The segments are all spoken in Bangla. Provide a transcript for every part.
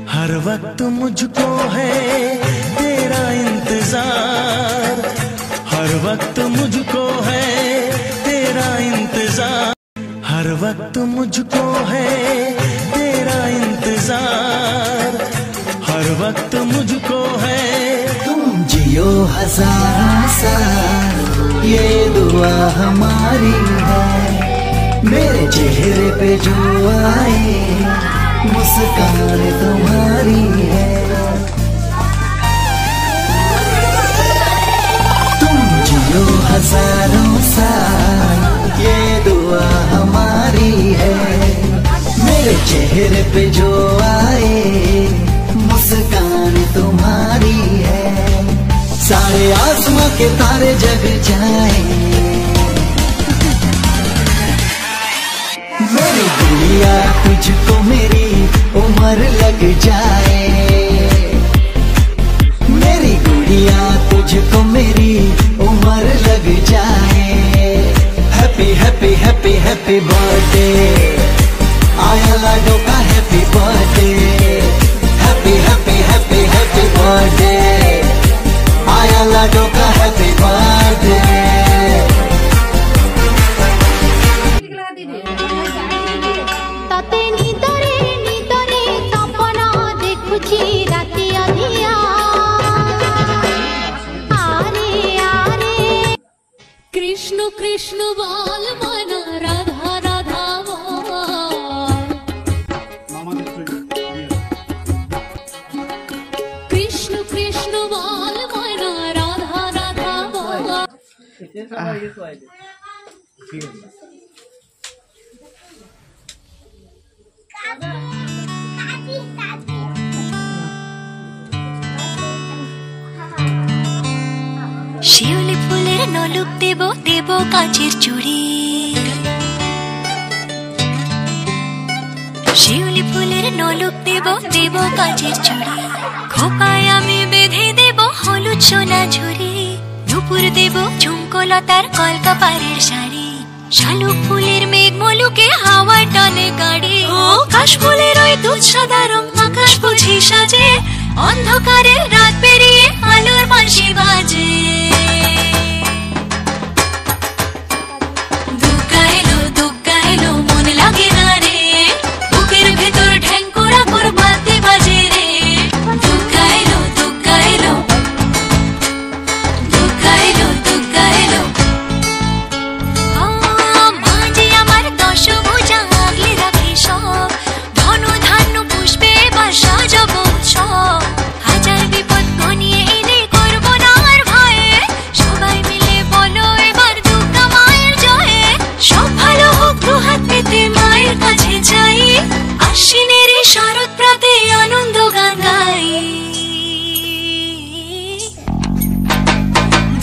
हर वक्त मुझको है तेरा इंतजार, हर वक्त मुझको है तेरा इंतजार, हर वक्त मुझको है तेरा इंतजार, हर वक्त मुझको है। तुम जियो हजारों साल ये दुआ हमारी है, मेरे चेहरे पे जो आए मुस्कान तुम्हारी है। तुम जियो हजारों साल ये दुआ हमारी है, मेरे चेहरे पे जो आए मुस्कान तुम्हारी है। सारे आसमां के तारे जग जाए, मेरी गुड़िया तुझको मेरी उम्र लग जाए, मेरी गुड़िया तुझको मेरी उम्र लग जाए। Happy happy happy happy birthday आया लाडो का happy birthday, happy happy happy happy birthday आया लाडो का हैप्पी बर्थडे। कृष्ण कृष्ण बाल माना राधा राधा कृष्ण कृष्ण बाल माना राधा राधा। শিউলি ফুলের নলুক দেব দেব কাঁচের চুড়ি, শিউলি ফুলের নলুক দেব দেব কাঁচের চুড়ি, খোপায় আমি বেঁধে দেব হলুদ সোনা ঝুড়ি, নুপুর দেব ঝুমকোলতার কলকাপাড়ের শাড়ি, শালুক ফুলের মেঘ মলুকে হাওয়া টানে গাড়ি, ও কাশ ফুলের ওই দুধ সাদা রং আকাশ বুঝি সাজে, অন্ধকারের রাত পেরিয়ে আলোর বাঁশি বাজে। দুগ্গা এলো মন লাগে না রে, বুকের ভেতর ঢ্যাঙ্কুরা কোর বাজতে বাজে রে। দুগ্গা এলো দুগ্গা এলো দুগ্গা এলো দুগ্গা এলো। মাঝে আমার দশভুজা আগলে রাখে সব, ধন ধান্য পুষ্পে এবার সাজাবো সব, হাজার বিপদ ঘনিয়ে এলে করবো না আর ভয়ে, সবাই মিলে বলো এবার দুর্গা মায়ের জয়ে। সব ভালো হোক দুহাত পেতে মায়ের কাছে যাই, আশ্বিনের এই শরৎ প্রাতে আনন্দ গান গাই।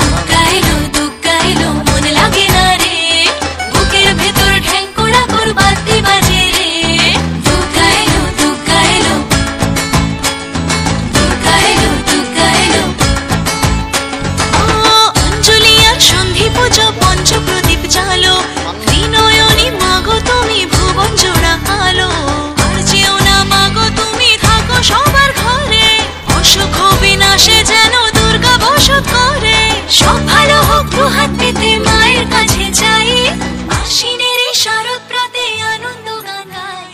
দুগ্গা এলো মন লাগে না রে, বুকের ভেতর ঢ্যাঙ্কুরা কোর বাজতে বাজে রে। দুগ্গা এলো দুগ্গা এলো দুগ্গা এলো দুগ্গা এলো। অঞ্জলি আর সন্ধি পুজো পঞ্চ প্রদীপ জালো, ত্রিনয়নী মাগো তুমি ভুবন জোড়া আলো, আর যেও না মাগো তুমি থাকো সবার ঘরে, অসুখ বিনাশে যেন দুর্গা বসত করে। সব ভালো হোক দুহাত পেতে মায়ের কাছে যাই, আশ্বিনের এই শরৎ প্রাতে আনন্দ গান গাই।